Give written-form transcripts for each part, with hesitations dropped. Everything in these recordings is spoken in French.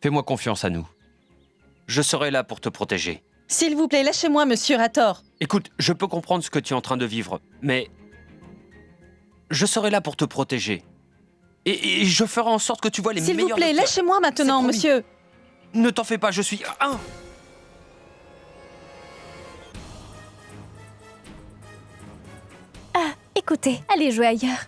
Fais-moi confiance à nous. Je serai là pour te protéger. S'il vous plaît, lâchez-moi, monsieur Rator. Écoute, je peux comprendre ce que tu es en train de vivre, mais je serai là pour te protéger. Et je ferai en sorte que tu vois les S'il meilleurs... vous plaît, docteurs. lâchez-moi maintenant, C'est promis. monsieur. Ne t'en fais pas, je suis... un. Ah, écoutez, allez jouer ailleurs.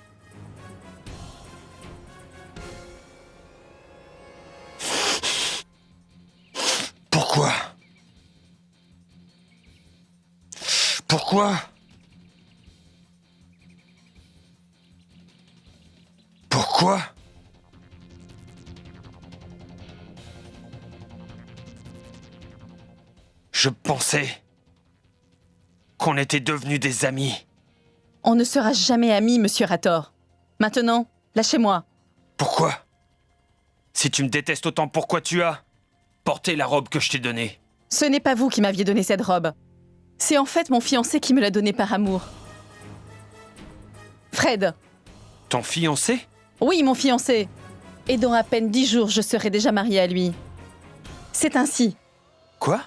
Pourquoi? Pourquoi? Pourquoi? Je pensais qu'on était devenus des amis. On ne sera jamais amis, monsieur Rator. Maintenant, lâchez-moi. Pourquoi? Si tu me détestes autant, pourquoi tu as porté la robe que je t'ai donnée? Ce n'est pas vous qui m'aviez donné cette robe. C'est en fait mon fiancé qui me l'a donnée par amour. Fred. Ton fiancé? Oui, mon fiancé. Et dans à peine 10 jours, je serai déjà mariée à lui. C'est ainsi. Quoi?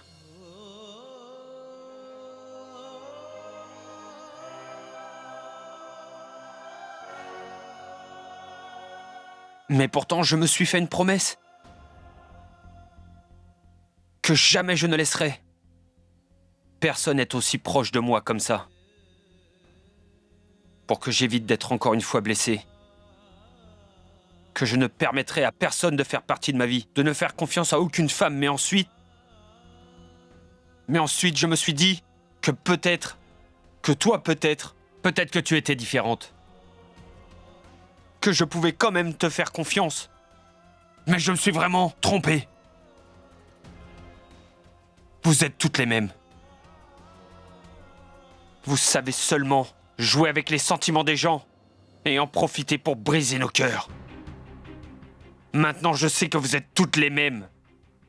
Mais pourtant, je me suis fait une promesse. Que jamais je ne laisserai. Personne n'est aussi proche de moi comme ça. Pour que j'évite d'être encore une fois blessé. Que je ne permettrai à personne de faire partie de ma vie, de ne faire confiance à aucune femme, mais ensuite, je me suis dit que peut-être, que toi peut-être que tu étais différente. Que je pouvais quand même te faire confiance. Mais je me suis vraiment trompé. Vous êtes toutes les mêmes. Vous savez seulement jouer avec les sentiments des gens et en profiter pour briser nos cœurs. Maintenant, je sais que vous êtes toutes les mêmes.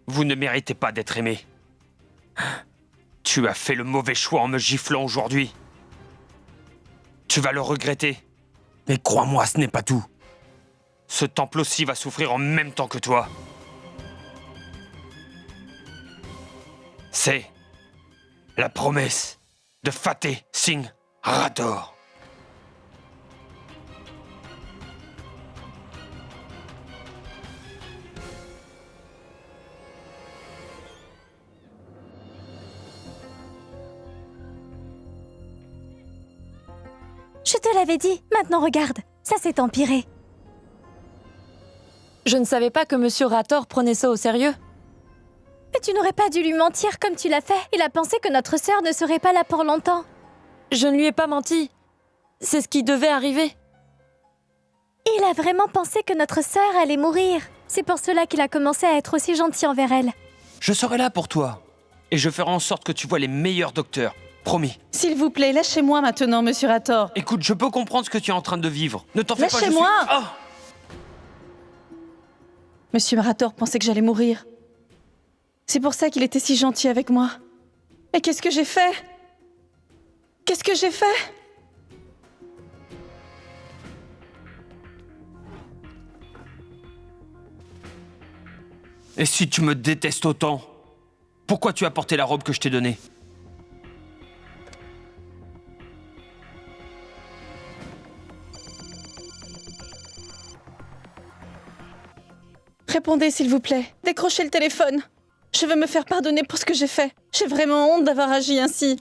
Vous ne méritez pas d'être aimées. Tu as fait le mauvais choix en me giflant aujourd'hui. Tu vas le regretter. Mais crois-moi, ce n'est pas tout. Ce temple aussi va souffrir en même temps que toi. C'est la promesse de Fateh Singh Rathor. Je te l'avais dit, maintenant regarde, ça s'est empiré. Je ne savais pas que Monsieur Rator prenait ça au sérieux. Mais tu n'aurais pas dû lui mentir comme tu l'as fait. Il a pensé que notre sœur ne serait pas là pour longtemps. Je ne lui ai pas menti. C'est ce qui devait arriver. Il a vraiment pensé que notre sœur allait mourir. C'est pour cela qu'il a commencé à être aussi gentil envers elle. Je serai là pour toi. Et je ferai en sorte que tu vois les meilleurs docteurs. Promis. S'il vous plaît, lâchez-moi maintenant, monsieur Rator. Écoute, je peux comprendre ce que tu es en train de vivre. Ne t'en fais pas, je suis... Lâchez-moi. Ah ! Monsieur Rator pensait que j'allais mourir. C'est pour ça qu'il était si gentil avec moi. Et qu'est-ce que j'ai fait? Qu'est-ce que j'ai fait? Et si tu me détestes autant, pourquoi tu as porté la robe que je t'ai donnée? Répondez, s'il vous plaît. Décrochez le téléphone. Je veux me faire pardonner pour ce que j'ai fait. J'ai vraiment honte d'avoir agi ainsi.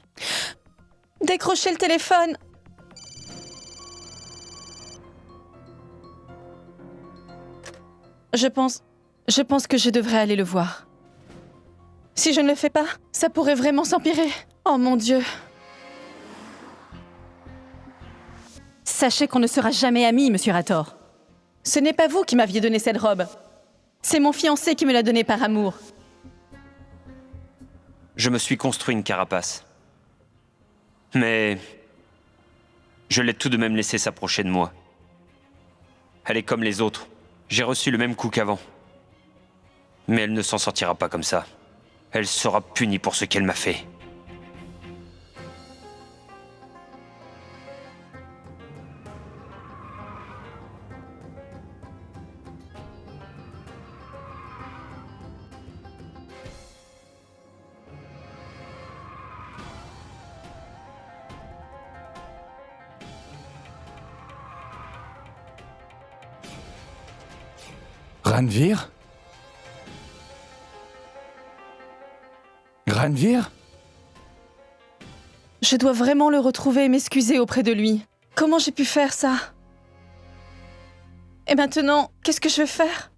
Décrochez le téléphone. Je pense que je devrais aller le voir. Si je ne le fais pas, ça pourrait vraiment s'empirer. Oh mon Dieu. Sachez qu'on ne sera jamais amis, monsieur Rator. Ce n'est pas vous qui m'aviez donné cette robe. C'est mon fiancé qui me l'a donnée par amour. Je me suis construit une carapace. Mais je l'ai tout de même laissé s'approcher de moi. Elle est comme les autres. J'ai reçu le même coup qu'avant. Mais elle ne s'en sortira pas comme ça. Elle sera punie pour ce qu'elle m'a fait. Granvir? Granvir? Je dois vraiment le retrouver et m'excuser auprès de lui. Comment j'ai pu faire ça? Et maintenant, qu'est-ce que je vais faire?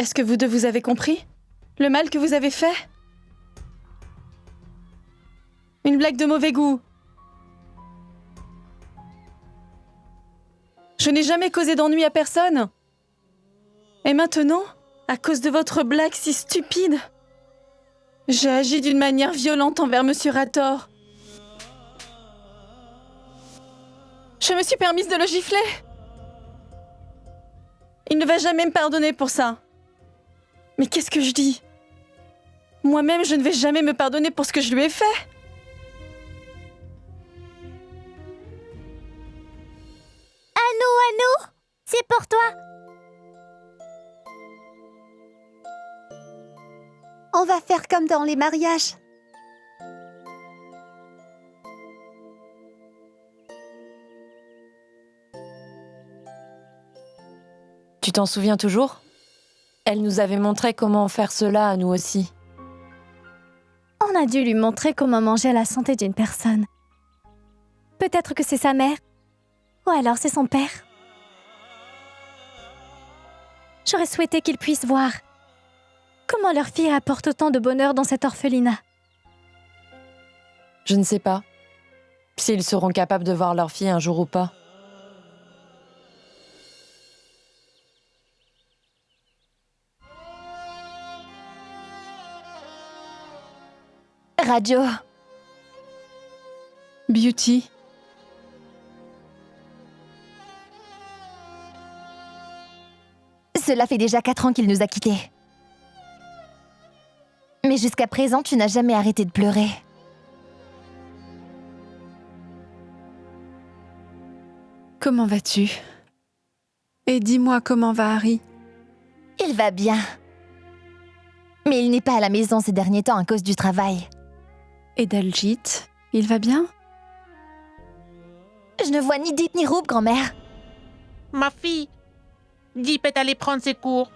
Est-ce que vous deux vous avez compris? Le mal que vous avez fait? Une blague de mauvais goût. Je n'ai jamais causé d'ennui à personne. Et maintenant, à cause de votre blague si stupide, j'ai agi d'une manière violente envers Monsieur Rator. Je me suis permise de le gifler. Il ne va jamais me pardonner pour ça. Mais qu'est-ce que je dis? Moi-même, je ne vais jamais me pardonner pour ce que je lui ai fait. Anou, c'est pour toi. On va faire comme dans les mariages. Tu t'en souviens toujours? Elle nous avait montré comment faire cela à nous aussi. On a dû lui montrer comment manger à la santé d'une personne. Peut-être que c'est sa mère, ou alors c'est son père. J'aurais souhaité qu'ils puissent voir comment leur fille apporte autant de bonheur dans cet orphelinat. Je ne sais pas s'ils seront capables de voir leur fille un jour ou pas. Radio. Beauty. Cela fait déjà 4 ans qu'il nous a quittés. Mais jusqu'à présent, tu n'as jamais arrêté de pleurer. Comment vas-tu? Et dis-moi comment va Harry? Il va bien. Mais il n'est pas à la maison ces derniers temps à cause du travail. Et Daljit, il va bien? Je ne vois ni Deep ni Roop, grand-mère. Ma fille, Deep est allée prendre ses cours.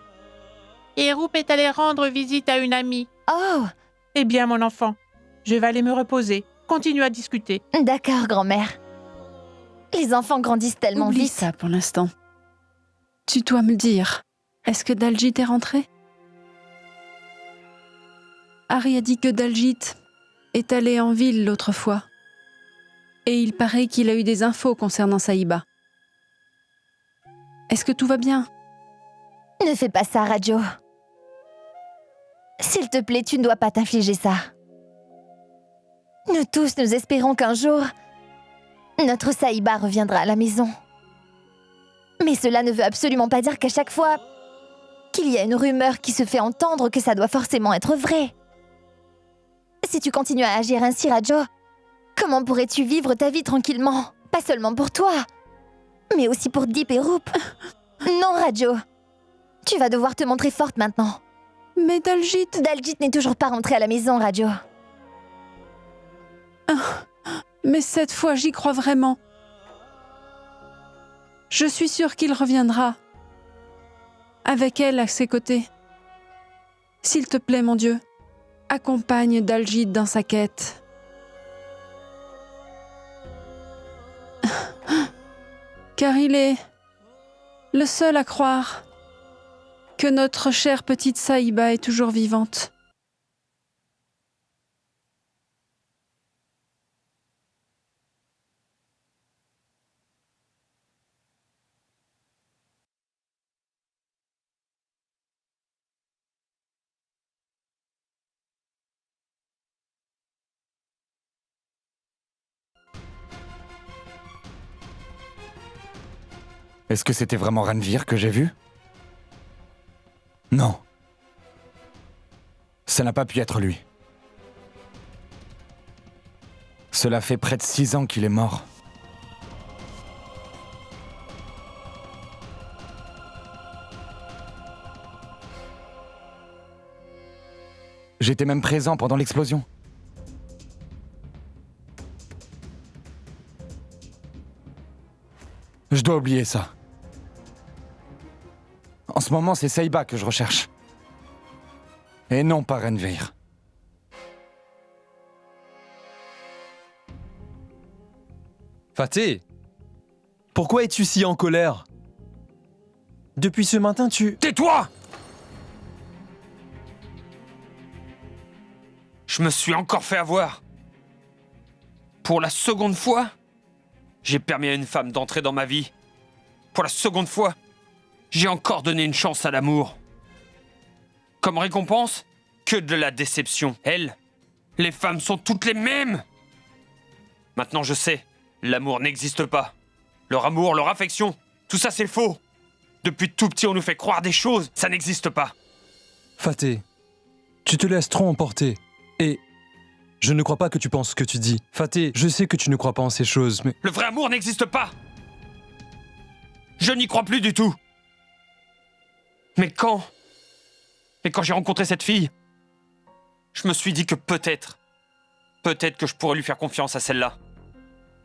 Et Roop est allée rendre visite à une amie. Oh, Eh bien, mon enfant, je vais aller me reposer. Continue à discuter. d'accord, grand-mère. Les enfants grandissent tellement Oublie vite. ça pour l'instant. Tu dois me dire, est-ce que Daljit est rentré? Harry a dit que Daljit est allé en ville l'autre fois. Et il paraît qu'il a eu des infos concernant Saïba. Est-ce que tout va bien? Ne fais pas ça, Radio. S'il te plaît, tu ne dois pas t'infliger ça. Nous tous, nous espérons qu'un jour, notre Saïba reviendra à la maison. Mais cela ne veut absolument pas dire qu'à chaque fois qu'il y a une rumeur qui se fait entendre que ça doit forcément être vrai. Si tu continues à agir ainsi, Rajo, comment pourrais-tu vivre ta vie tranquillement? Pas seulement pour toi, mais aussi pour Deep et Roop. Non, Rajo. Tu vas devoir te montrer forte maintenant. Mais Daljit... Daljit n'est toujours pas rentré à la maison, Rajo. Mais cette fois, j'y crois vraiment. Je suis sûre qu'il reviendra. Avec elle à ses côtés. S'il te plaît, mon Dieu, accompagne Dalgit dans sa quête. Car il est le seul à croire que notre chère petite Saïba est toujours vivante. Est-ce que c'était vraiment Ranvir que j'ai vu? Non. Ça n'a pas pu être lui. Cela fait près de 6 ans qu'il est mort. J'étais même présent pendant l'explosion. Je dois oublier ça. En ce moment, c'est Saïba que je recherche. Et non pas Ranvir. Fateh, pourquoi es-tu si en colère? Depuis ce matin, tu... Tais-toi! Je me suis encore fait avoir. Pour la seconde fois, j'ai permis à une femme d'entrer dans ma vie. Pour la seconde fois, j'ai encore donné une chance à l'amour. Comme récompense, que de la déception. Elles, les femmes sont toutes les mêmes. Maintenant je sais, l'amour n'existe pas. Leur amour, leur affection, tout ça c'est faux. Depuis tout petit on nous fait croire des choses, ça n'existe pas. Fateh, tu te laisses trop emporter. Et je ne crois pas que tu penses ce que tu dis. Fateh, je sais que tu ne crois pas en ces choses, mais... Le vrai amour n'existe pas. Je n'y crois plus du tout. Mais quand j'ai rencontré cette fille, je me suis dit que peut-être que je pourrais lui faire confiance à celle-là.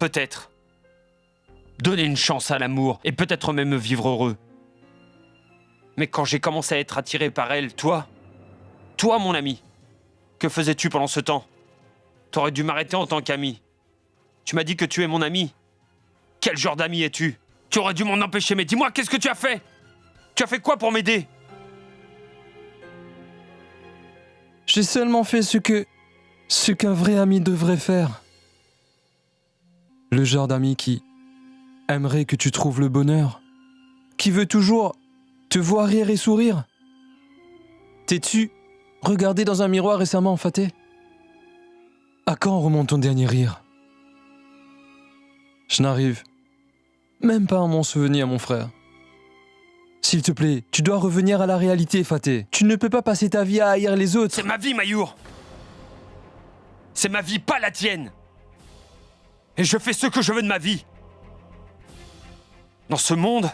Peut-être. Donner une chance à l'amour et peut-être même vivre heureux. Mais quand j'ai commencé à être attiré par elle, toi mon ami, que faisais-tu pendant ce temps? T'aurais dû m'arrêter en tant qu'ami. Tu m'as dit que tu es mon ami. Quel genre d'ami es-tu? Tu aurais dû m'en empêcher, mais dis-moi, qu'est-ce que tu as fait? Tu as fait quoi pour m'aider? J'ai seulement fait ce qu'un vrai ami devrait faire. Le genre d'ami qui aimerait que tu trouves le bonheur, qui veut toujours te voir rire et sourire. T'es-tu regardé dans un miroir récemment, Fateh? À quand remonte ton dernier rire? Je n'arrive même pas à m'en souvenir, mon frère. S'il te plaît, tu dois revenir à la réalité, Fateh. Tu ne peux pas passer ta vie à haïr les autres. C'est ma vie, Mayur. C'est ma vie, pas la tienne. Et je fais ce que je veux de ma vie. Dans ce monde,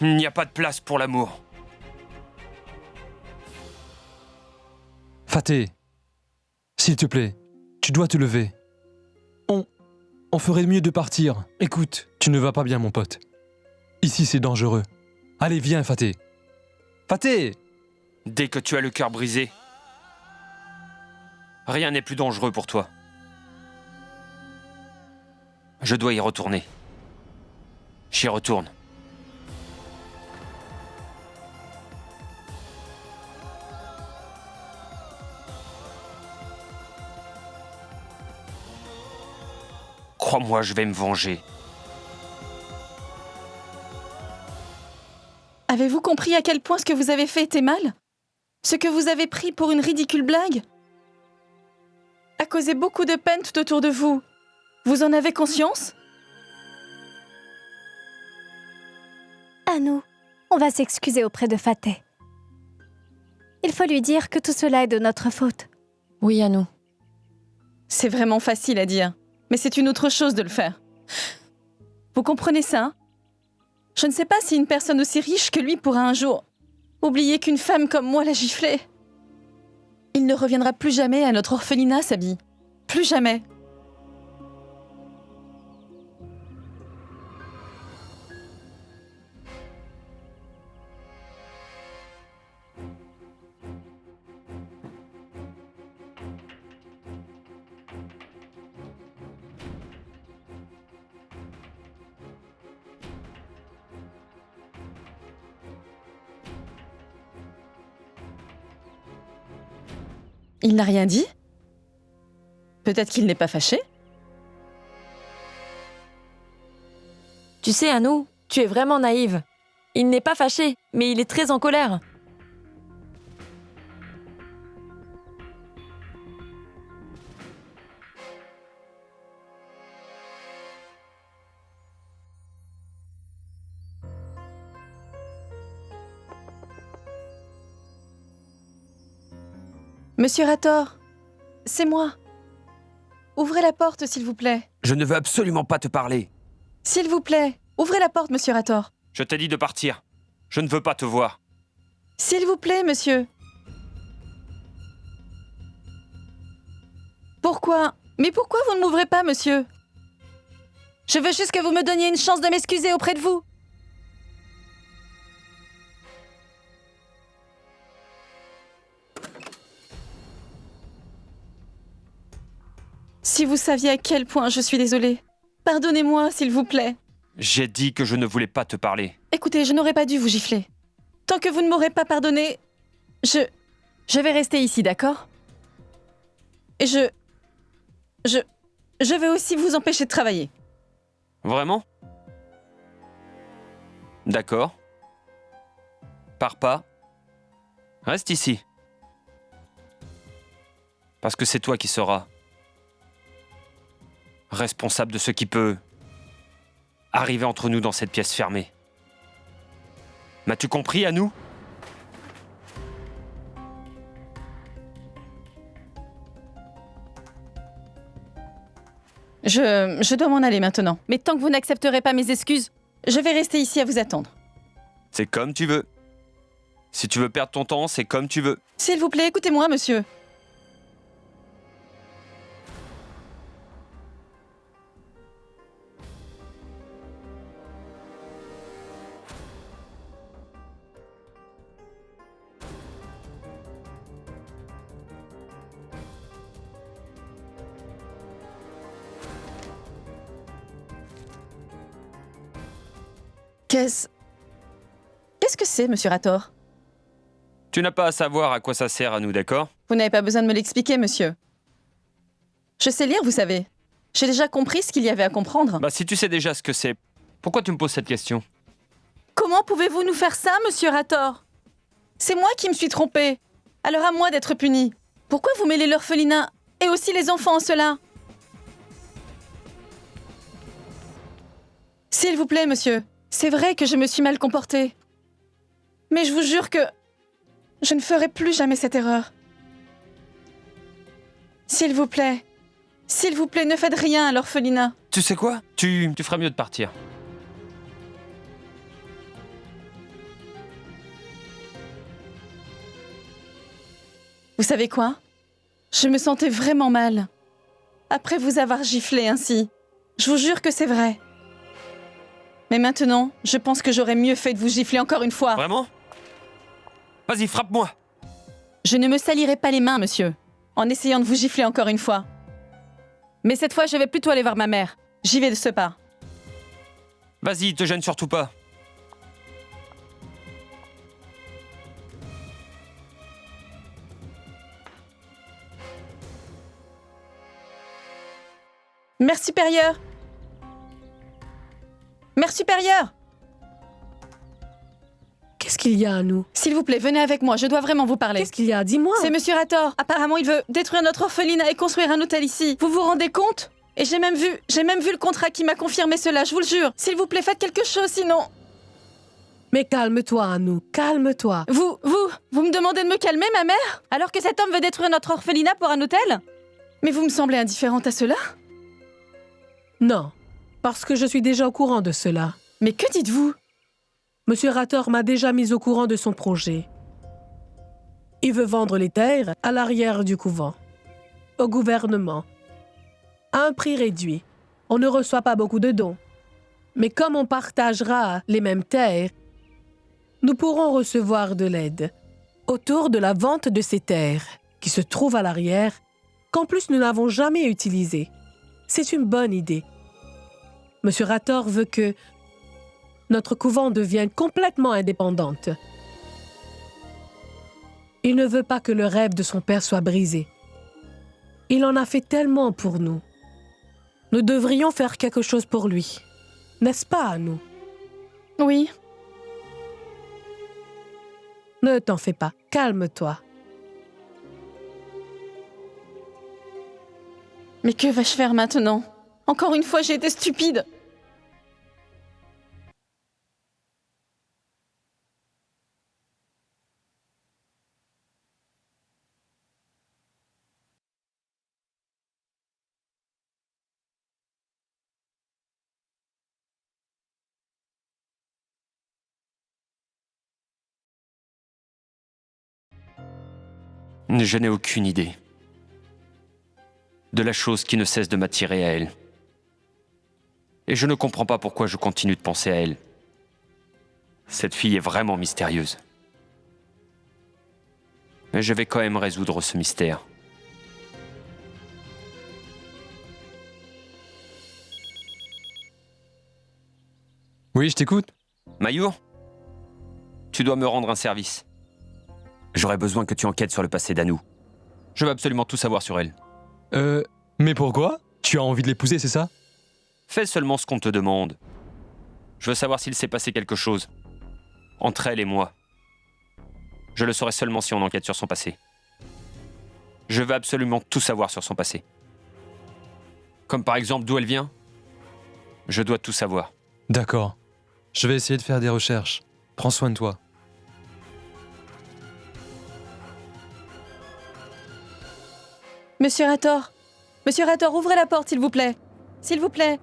il n'y a pas de place pour l'amour. Fateh, s'il te plaît, tu dois te lever. On ferait mieux de partir. Écoute, tu ne vas pas bien, mon pote. Ici, c'est dangereux. Allez, viens, Fateh. Fateh! Dès que tu as le cœur brisé, rien n'est plus dangereux pour toi. Je dois y retourner. J'y retourne. Crois-moi, je vais me venger. Avez-vous compris à quel point ce que vous avez fait était mal? Ce que vous avez pris pour une ridicule blague a causé beaucoup de peine tout autour de vous. Vous en avez conscience? À nous, on va s'excuser auprès de Fateh. Il faut lui dire que tout cela est de notre faute. Oui, à nous. C'est vraiment facile à dire, mais c'est une autre chose de le faire. Vous comprenez ça? Je ne sais pas si une personne aussi riche que lui pourra un jour oublier qu'une femme comme moi l'a giflé. Il ne reviendra plus jamais à notre orphelinat, Sabi. Plus jamais. Il n'a rien dit? Peut-être qu'il n'est pas fâché? Tu sais, Anou, tu es vraiment naïve. Il n'est pas fâché, mais il est très en colère. Monsieur Rator, c'est moi. Ouvrez la porte, s'il vous plaît. Je ne veux absolument pas te parler. S'il vous plaît, ouvrez la porte, monsieur Rator. Je t'ai dit de partir. Je ne veux pas te voir. S'il vous plaît, monsieur. Pourquoi? Mais pourquoi vous ne m'ouvrez pas, monsieur? Je veux juste que vous me donniez une chance de m'excuser auprès de vous. Si vous saviez à quel point je suis désolée. Pardonnez-moi, s'il vous plaît. J'ai dit que je ne voulais pas te parler. Écoutez, je n'aurais pas dû vous gifler. Tant que vous ne m'aurez pas pardonné, je vais rester ici, d'accord? Et je vais aussi vous empêcher de travailler. Vraiment? D'accord. Pars pas. Reste ici. Parce que c'est toi qui seras responsable de ce qui peut arriver entre nous dans cette pièce fermée. M'as-tu compris, Anou? Je dois m'en aller maintenant. Mais tant que vous n'accepterez pas mes excuses, je vais rester ici à vous attendre. C'est comme tu veux. Si tu veux perdre ton temps, c'est comme tu veux. S'il vous plaît, écoutez-moi, monsieur. Qu'est-ce que c'est, monsieur Rator? Tu n'as pas à savoir à quoi ça sert, Anou, d'accord? Vous n'avez pas besoin de me l'expliquer, monsieur. Je sais lire, vous savez. J'ai déjà compris ce qu'il y avait à comprendre. Bah, si tu sais déjà ce que c'est, pourquoi tu me poses cette question? Comment pouvez-vous nous faire ça, monsieur Rator? C'est moi qui me suis trompée. Alors à moi d'être punie. Pourquoi vous mêlez l'orphelinat et aussi les enfants en cela? S'il vous plaît, monsieur. C'est vrai que je me suis mal comportée. Mais je vous jure que je ne ferai plus jamais cette erreur. S'il vous plaît, ne faites rien à l'orphelinat. Tu sais quoi? Tu ferais mieux de partir. Vous savez quoi? Je me sentais vraiment mal. Après vous avoir giflé ainsi. Je vous jure que c'est vrai. Mais maintenant, je pense que j'aurais mieux fait de vous gifler encore une fois. Vraiment? Vas-y, frappe-moi! Je ne me salirai pas les mains, monsieur, en essayant de vous gifler encore une fois. Mais cette fois, je vais plutôt aller voir ma mère. J'y vais de ce pas. Vas-y, te gêne surtout pas. Mère supérieure! Mère supérieure! Qu'est-ce qu'il y a à nous? S'il vous plaît, venez avec moi, je dois vraiment vous parler. Qu'est-ce qu'il y a? Dis-moi. C'est monsieur Rator. Apparemment, il veut détruire notre orphelinat et construire un hôtel ici. Vous vous rendez compte? Et j'ai même vu le contrat qui m'a confirmé cela, je vous le jure. S'il vous plaît, faites quelque chose, sinon... Mais calme-toi, Anou, calme-toi. Vous me demandez de me calmer, ma mère? Alors que cet homme veut détruire notre orphelinat pour un hôtel? Mais vous me semblez indifférente à cela? Non, parce que je suis déjà au courant de cela. Mais que dites-vous? Monsieur Rator m'a déjà mis au courant de son projet. Il veut vendre les terres à l'arrière du couvent, au gouvernement, à un prix réduit. On ne reçoit pas beaucoup de dons. Mais comme on partagera les mêmes terres, nous pourrons recevoir de l'aide autour de la vente de ces terres, qui se trouvent à l'arrière, qu'en plus nous n'avons jamais utilisées. C'est une bonne idée. Monsieur Rator veut que notre couvent devienne complètement indépendante. Il ne veut pas que le rêve de son père soit brisé. Il en a fait tellement pour nous. Nous devrions faire quelque chose pour lui. N'est-ce pas, à nous? Oui, Ne t'en fais pas, calme-toi. mais que vais-je faire maintenant? Encore une fois, j'ai été stupide. Je n'ai aucune idée de la chose qui ne cesse de m'attirer à elle. Et je ne comprends pas pourquoi je continue de penser à elle. Cette fille est vraiment mystérieuse. Mais je vais quand même résoudre ce mystère. Oui, je t'écoute. Mayur, tu dois me rendre un service. J'aurais besoin que tu enquêtes sur le passé d'Anou. Je veux absolument tout savoir sur elle. Mais pourquoi? Tu as envie de l'épouser, c'est ça? Fais seulement ce qu'on te demande. Je veux savoir s'il s'est passé quelque chose. Entre elle et moi. Je le saurai seulement si on enquête sur son passé. Je veux absolument tout savoir sur son passé. Comme par exemple d'où elle vient. Je dois tout savoir. D'accord. Je vais essayer de faire des recherches. Prends soin de toi. Monsieur Rator, ouvrez la porte, s'il vous plaît. S'il vous plaît,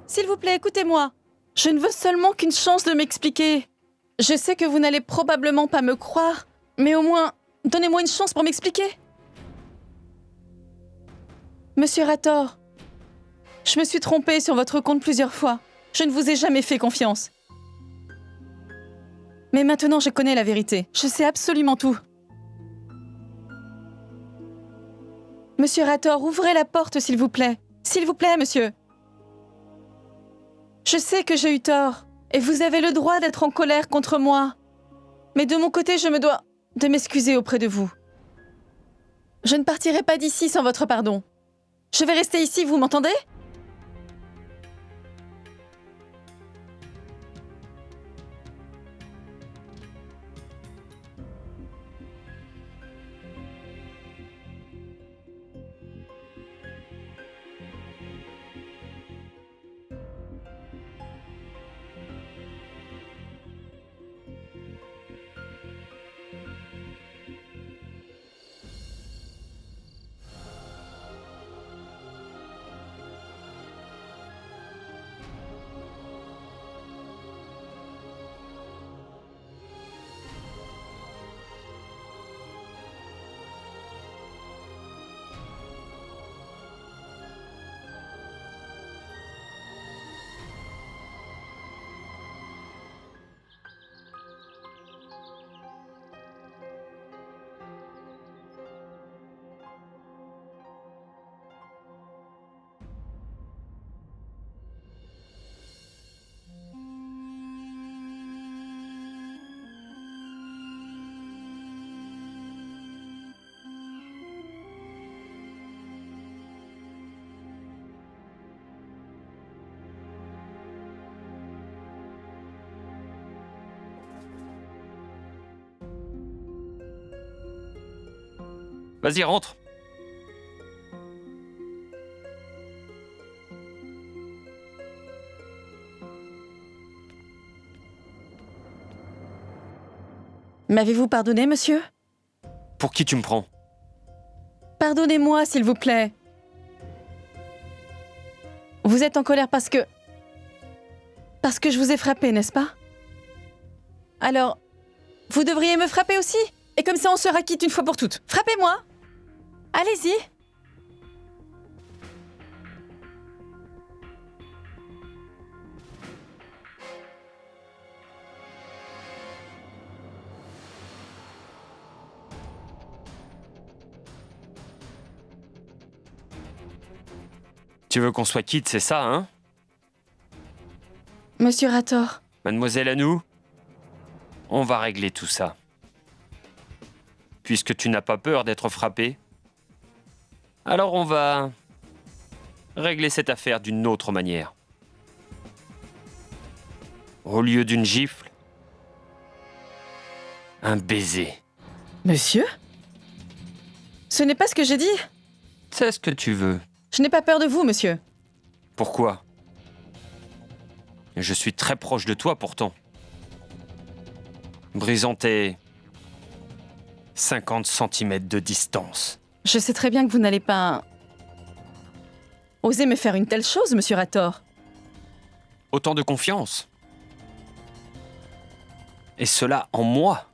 écoutez-moi. Je ne veux seulement qu'une chance de m'expliquer. Je sais que vous n'allez probablement pas me croire, mais au moins, donnez-moi une chance pour m'expliquer. Monsieur Rator, je me suis trompée sur votre compte plusieurs fois. Je ne vous ai jamais fait confiance. Mais maintenant, je connais la vérité. Je sais absolument tout. Monsieur Rator, ouvrez la porte, s'il vous plaît. S'il vous plaît, monsieur. Je sais que j'ai eu tort, et vous avez le droit d'être en colère contre moi. Mais de mon côté, je me dois de m'excuser auprès de vous. Je ne partirai pas d'ici sans votre pardon. Je vais rester ici, vous m'entendez ? Vas-y, rentre. M'avez-vous pardonné, monsieur ? Pour qui tu me prends? Pardonnez-moi, s'il vous plaît. Vous êtes en colère parce que je vous ai frappé, n'est-ce pas? Alors, vous devriez me frapper aussi. Et comme ça, on sera quitte une fois pour toutes. Frappez-moi! Allez-y! Tu veux qu'on soit quitte, c'est ça, hein? Monsieur Rator. Mademoiselle Anou, on va régler tout ça. Puisque tu n'as pas peur d'être frappé, alors on va régler cette affaire d'une autre manière. Au lieu d'une gifle, un baiser. Monsieur? Ce n'est pas ce que j'ai dit. C'est ce que tu veux. Je n'ai pas peur de vous, monsieur. Pourquoi? Je suis très proche de toi pourtant. Brisant tes 50 cm de distance. Je sais très bien que vous n'allez pas... oser me faire une telle chose, monsieur Rator. Autant de confiance. Et cela en moi.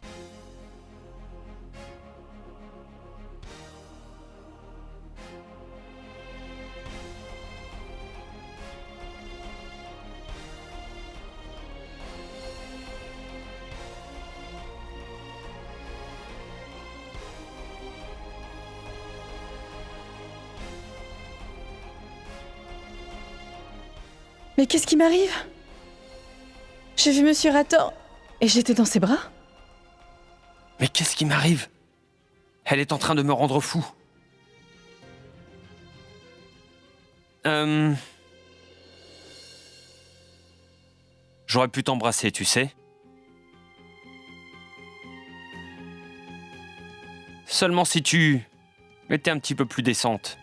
Mais qu'est-ce qui m'arrive? J'ai vu monsieur Rator et j'étais dans ses bras. Mais qu'est-ce qui m'arrive? Elle est en train de me rendre fou. J'aurais pu t'embrasser, tu sais. Seulement si tu étais un petit peu plus décente.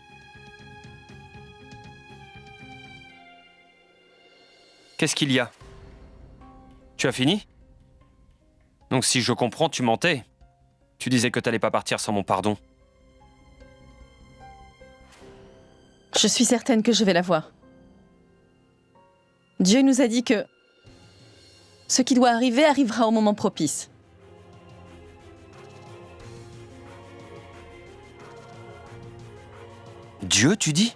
Qu'est-ce qu'il y a? Tu as fini? Donc si je comprends, tu mentais. Tu disais que t'allais pas partir sans mon pardon. Je suis certaine que je vais la voir. Dieu nous a dit que ce qui doit arriver arrivera au moment propice. Dieu, tu dis?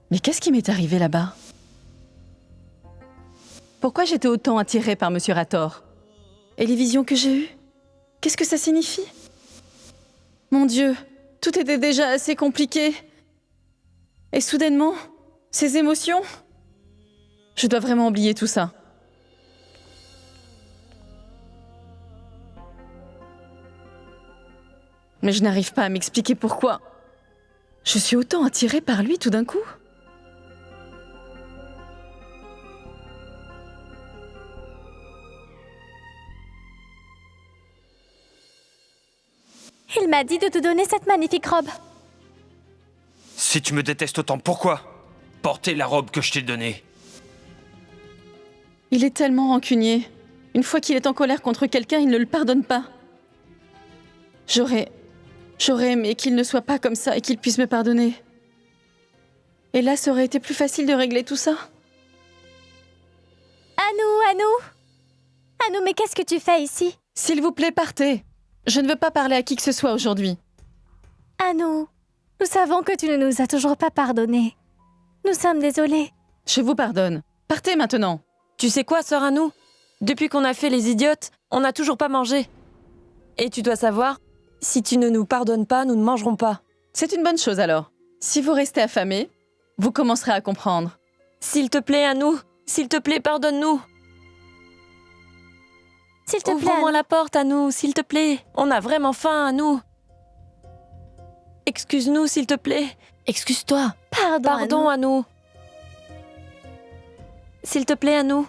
Mais qu'est-ce qui m'est arrivé là-bas? Pourquoi j'étais autant attirée par monsieur Rator? Et les visions que j'ai eues? Qu'est-ce que ça signifie? Mon Dieu, tout était déjà assez compliqué. Et soudainement, ces émotions? Je dois vraiment oublier tout ça. Mais je n'arrive pas à m'expliquer pourquoi. Je suis autant attirée par lui tout d'un coup. Il m'a dit de te donner cette magnifique robe. Si tu me détestes autant, pourquoi porter la robe que je t'ai donnée? Il est tellement rancunier. Une fois qu'il est en colère contre quelqu'un, il ne le pardonne pas. J'aurais aimé qu'il ne soit pas comme ça et qu'il puisse me pardonner. Et là, ça aurait été plus facile de régler tout ça. Anou, mais qu'est-ce que tu fais ici? S'il vous plaît, partez. Je ne veux pas parler à qui que ce soit aujourd'hui. Anou, nous savons que tu ne nous as toujours pas pardonné. Nous sommes désolés. Je vous pardonne. Partez maintenant. Tu sais quoi, sœur Anou? Depuis qu'on a fait les idiotes, on n'a toujours pas mangé. Et tu dois savoir, si tu ne nous pardonnes pas, nous ne mangerons pas. C'est une bonne chose alors. Si vous restez affamés, vous commencerez à comprendre. S'il te plaît, Anou, s'il te plaît, pardonne-nous. S'il te plaît, ouvre-moi la porte, Anou, s'il te plaît. On a vraiment faim, Anou. Excuse-nous, s'il te plaît. Excuse-toi. Pardon, Anou. S'il te plaît, Anou.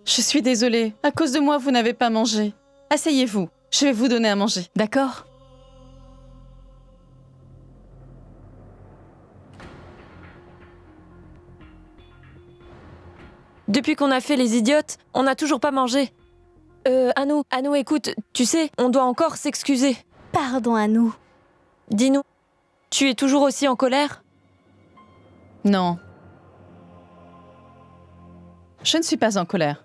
Je suis désolée. À cause de moi, vous n'avez pas mangé. Asseyez-vous. Je vais vous donner à manger. D'accord? Depuis qu'on a fait les idiotes, on n'a toujours pas mangé. Anou, écoute, tu sais, on doit encore s'excuser. Pardon, Anou. Dis-nous, tu es toujours aussi en colère? Non. Je ne suis pas en colère.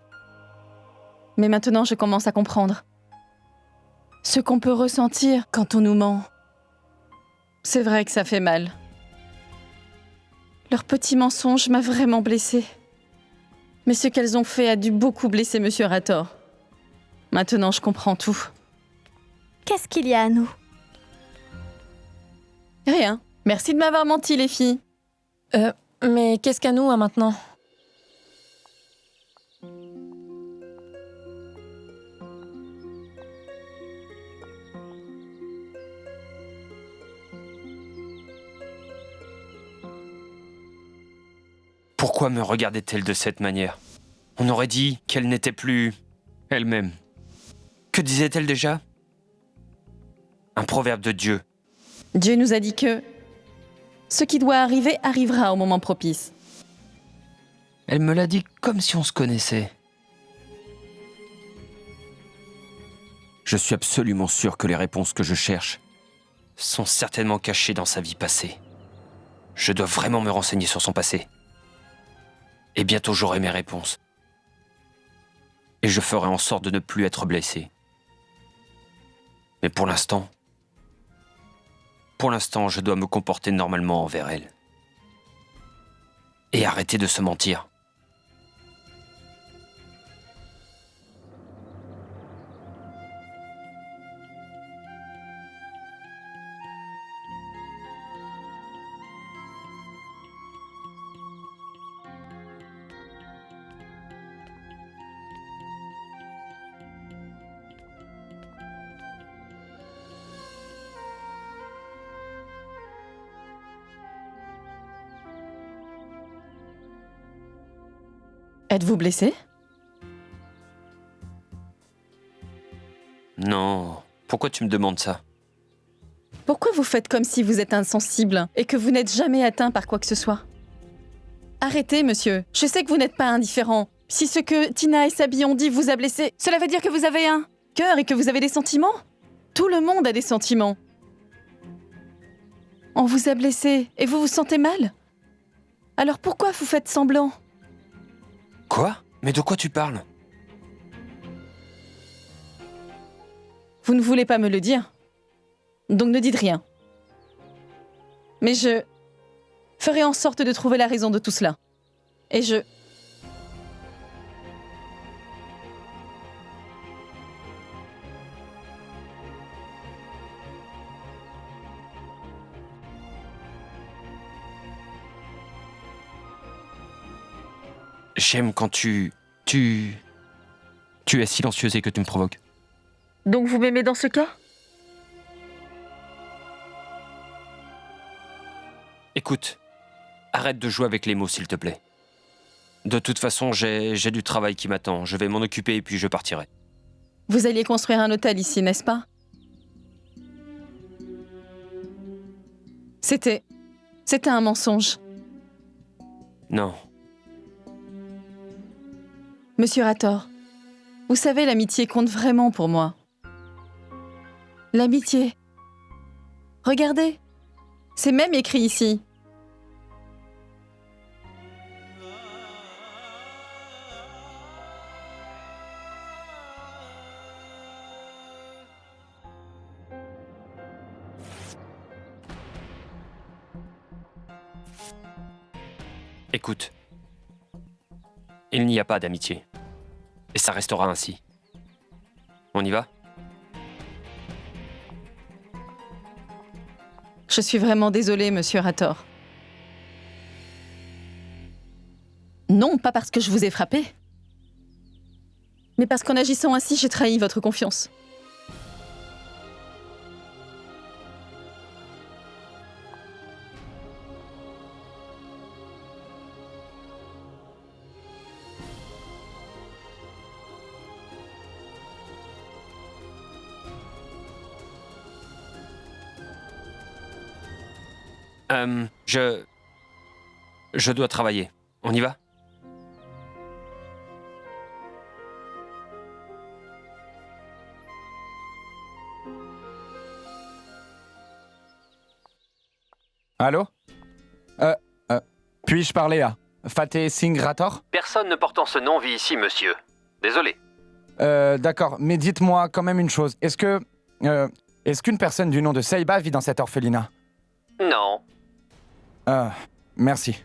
Mais maintenant, je commence à comprendre. Ce qu'on peut ressentir quand on nous ment. C'est vrai que ça fait mal. Leur petit mensonge m'a vraiment blessée. Mais ce qu'elles ont fait a dû beaucoup blesser Monsieur Rator. Maintenant, je comprends tout. Qu'est-ce qu'il y a, Anou? Rien. Merci de m'avoir menti, les filles. Mais qu'est-ce qu'à nous, maintenant? Pourquoi me regardait-elle de cette manière? On aurait dit qu'elle n'était plus elle-même. Que disait-elle déjà? Un proverbe de Dieu. Dieu nous a dit que ce qui doit arriver arrivera au moment propice. Elle me l'a dit comme si on se connaissait. Je suis absolument sûr que les réponses que je cherche sont certainement cachées dans sa vie passée. Je dois vraiment me renseigner sur son passé. Et bientôt j'aurai mes réponses. Et je ferai en sorte de ne plus être blessé. Mais pour l'instant, je dois me comporter normalement envers elle. Et arrêter de se mentir. Êtes-vous blessé? Non, pourquoi tu me demandes ça? Pourquoi vous faites comme si vous êtes insensible et que vous n'êtes jamais atteint par quoi que ce soit? Arrêtez, monsieur. Je sais que vous n'êtes pas indifférent. Si ce que Tina et Sabi ont dit vous a blessé, cela veut dire que vous avez un cœur et que vous avez des sentiments? Tout le monde a des sentiments. On vous a blessé et vous vous sentez mal? Alors pourquoi vous faites semblant? Quoi? Mais de quoi tu parles? Vous ne voulez pas me le dire? Donc ne dites rien. Mais je ferai en sorte de trouver la raison de tout cela. Et je... J'aime quand tu es silencieuse et que tu me provoques. Donc vous m'aimez dans ce cas? Écoute, arrête de jouer avec les mots, s'il te plaît. De toute façon, j'ai du travail qui m'attend. Je vais m'en occuper et puis je partirai. Vous alliez construire un hôtel ici, n'est-ce pas? C'était un mensonge. Non. Monsieur Rator, vous savez, l'amitié compte vraiment pour moi. L'amitié. Regardez, c'est même écrit ici. Écoute, il n'y a pas d'amitié. Et ça restera ainsi. On y va? Je suis vraiment désolée, monsieur Rator. Non, pas parce que je vous ai frappé, mais parce qu'en agissant ainsi, j'ai trahi votre confiance. Je dois travailler. On y va? Allô? Puis-je parler à Fateh Singh Rator? Personne ne portant ce nom vit ici, monsieur. Désolé. D'accord, mais dites-moi quand même une chose. Est-ce qu'une personne du nom de Saiba vit dans cette orphelinat? Non. Merci.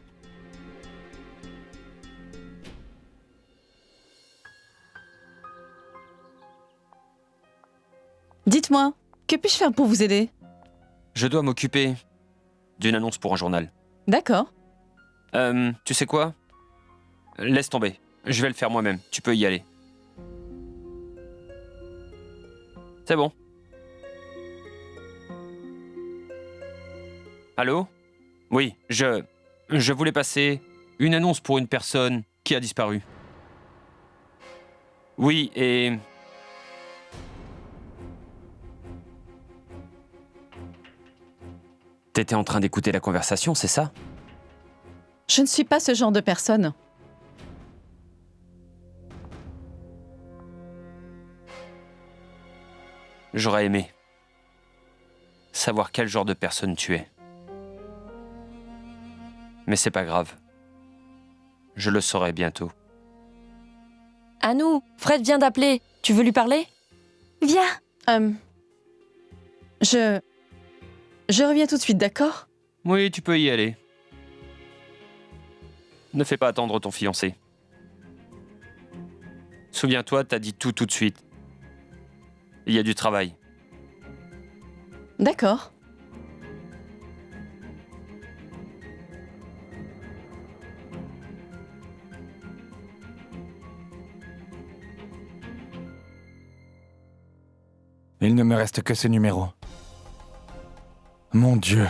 Dites-moi, que puis-je faire pour vous aider? Je dois m'occuper d'une annonce pour un journal. D'accord. Tu sais quoi? Laisse tomber. Je vais le faire moi-même. Tu peux y aller. C'est bon. Allô? Oui, je voulais passer une annonce pour une personne qui a disparu. Oui, et... T'étais en train d'écouter la conversation, c'est ça? Je ne suis pas ce genre de personne. J'aurais aimé savoir quel genre de personne tu es. Mais c'est pas grave. Je le saurai bientôt. Anou, Fred vient d'appeler. Tu veux lui parler? Viens. Je reviens tout de suite, d'accord? Oui, tu peux y aller. Ne fais pas attendre ton fiancé. Souviens-toi, t'as dit tout de suite. Il y a du travail. D'accord. Il ne me reste que ce numéro. Mon Dieu.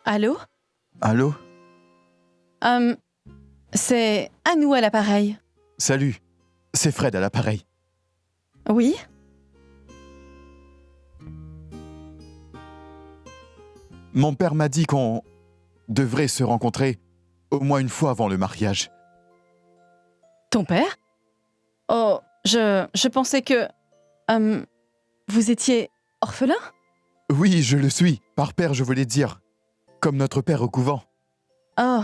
Allô? Allô? C'est Anou à l'appareil. Salut, c'est Fred à l'appareil. Oui? Mon père m'a dit qu'on devrait se rencontrer au moins une fois avant le mariage. Ton père? Oh, je pensais que... vous étiez orphelin? Oui, je le suis. Par père, je voulais dire. Comme notre père au couvent. Oh,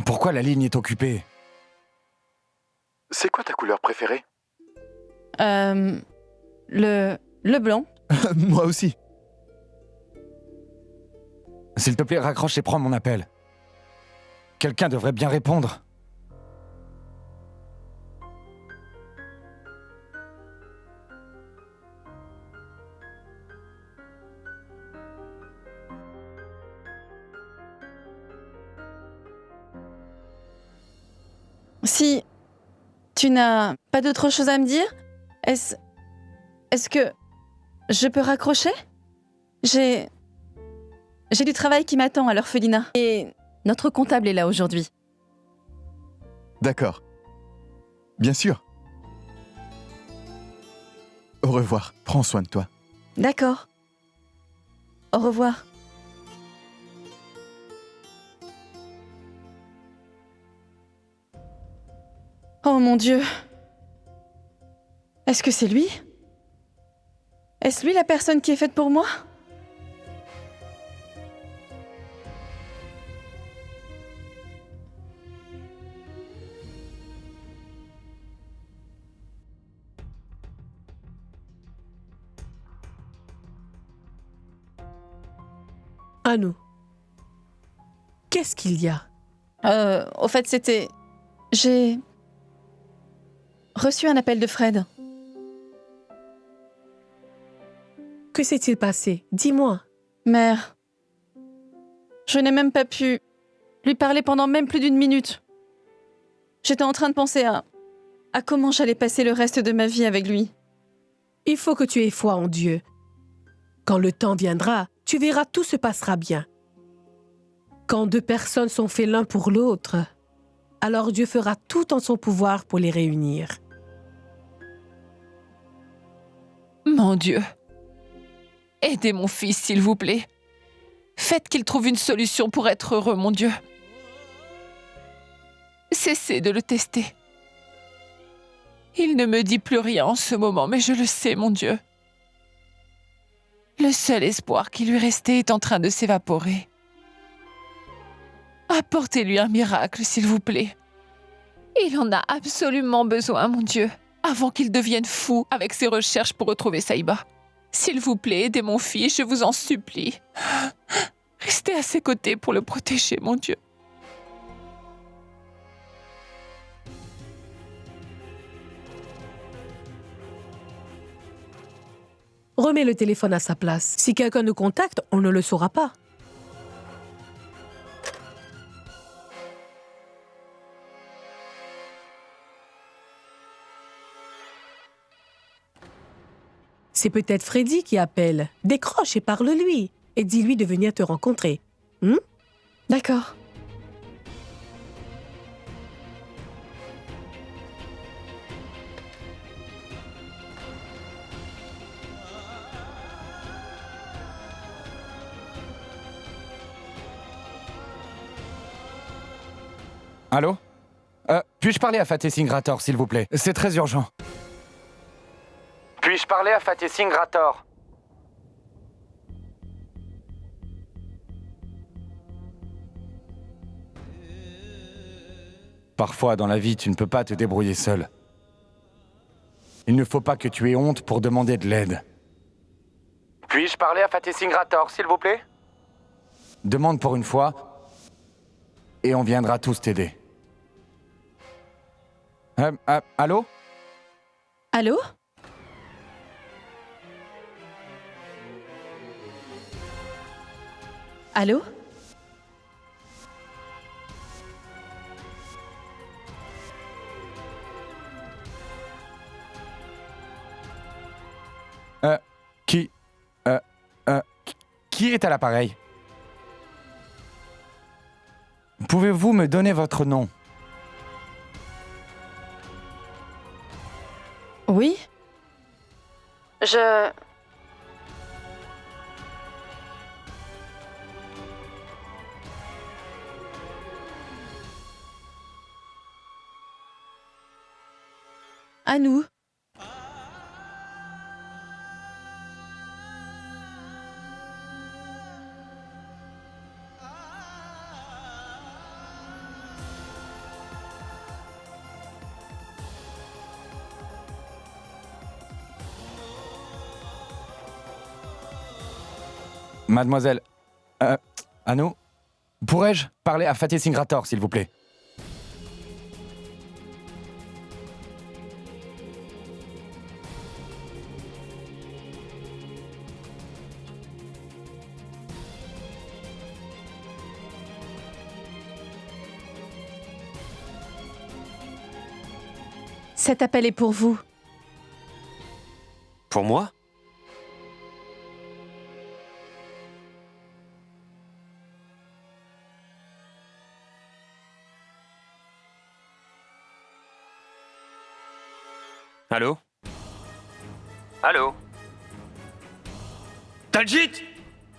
Pourquoi la ligne est occupée? C'est quoi ta couleur préférée? le blanc. Moi aussi. S'il te plaît, raccroche et prends mon appel. Quelqu'un devrait bien répondre. Si tu n'as pas d'autre chose à me dire, est-ce que je peux raccrocher? J'ai du travail qui m'attend à l'orphelinat. Et notre comptable est là aujourd'hui. D'accord. Bien sûr. Au revoir. Prends soin de toi. D'accord. Au revoir. Oh mon Dieu. Est-ce que c'est lui? Est-ce lui la personne qui est faite pour moi? Anou, qu'est-ce qu'il y a? Au fait, c'était... J'ai reçu un appel de Fred. Que s'est-il passé? Dis-moi. Mère, je n'ai même pas pu lui parler pendant même plus d'une minute. J'étais en train de penser à comment j'allais passer le reste de ma vie avec lui. Il faut que tu aies foi en Dieu. Quand le temps viendra, tu verras, tout se passera bien. Quand deux personnes sont faites l'un pour l'autre, alors Dieu fera tout en son pouvoir pour les réunir. Mon Dieu, aidez mon fils, s'il vous plaît. Faites qu'il trouve une solution pour être heureux, mon Dieu. Cessez de le tester. Il ne me dit plus rien en ce moment, mais je le sais, mon Dieu. Le seul espoir qui lui restait est en train de s'évaporer. Apportez-lui un miracle, s'il vous plaît. Il en a absolument besoin, mon Dieu. avant qu'il devienne fou avec ses recherches pour retrouver Saïba. S'il vous plaît, aidez mon fils, je vous en supplie. Restez à ses côtés pour le protéger, mon Dieu. Remets le téléphone à sa place. Si quelqu'un nous contacte, on ne le saura pas. C'est peut-être Freddy qui appelle. Décroche et parle-lui. Et dis-lui de venir te rencontrer. D'accord. Allô? Puis-je parler à Fateh Singrator, s'il vous plaît? C'est très urgent. Puis-je parler à Fateh Singrator? Parfois, dans la vie, tu ne peux pas te débrouiller seul. Il ne faut pas que tu aies honte pour demander de l'aide. Puis-je parler à Fateh Singrator, s'il vous plaît? Demande pour une fois, et on viendra tous t'aider. Allô? Allô? Allô? Qui est à l'appareil? Pouvez-vous me donner votre nom? Oui? À nous. Mademoiselle, à nous, pourrais-je parler à Fateh Singrator, s'il vous plaît? Cet appel est pour vous. Pour moi? Allô? Allô? Daljit!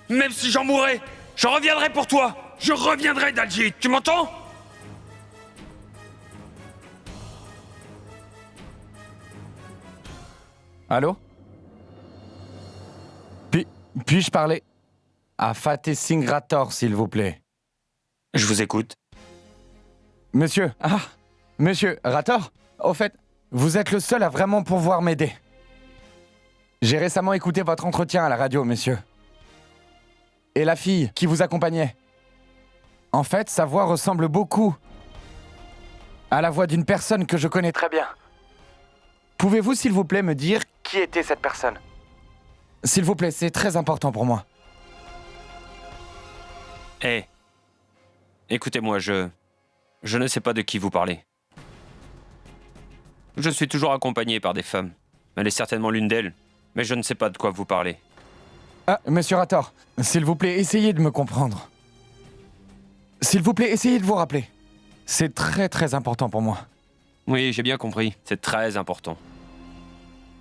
Même si j'en mourrais, je reviendrai pour toi! Je reviendrai, Daljit! Tu m'entends? Allô? Puis-je parler à Fateh Singrator, s'il vous plaît? Je vous écoute. Monsieur, Monsieur Rator, au fait, vous êtes le seul à vraiment pouvoir m'aider. J'ai récemment écouté votre entretien à la radio, monsieur. Et la fille qui vous accompagnait. En fait, sa voix ressemble beaucoup à la voix d'une personne que je connais très bien. Pouvez-vous, s'il vous plaît, me dire qui était cette personne? S'il vous plaît, c'est très important pour moi. Écoutez-moi, je ne sais pas de qui vous parlez. Je suis toujours accompagné par des femmes. Elle est certainement l'une d'elles, mais je ne sais pas de quoi vous parlez. Monsieur Rator, s'il vous plaît, essayez de me comprendre. S'il vous plaît, essayez de vous rappeler. C'est très très important pour moi. Oui, j'ai bien compris. C'est très important.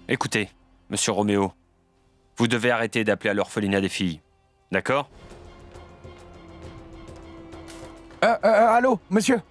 Écoutez, monsieur Roméo, vous devez arrêter d'appeler à l'orphelinat des filles. D'accord? Allô, monsieur?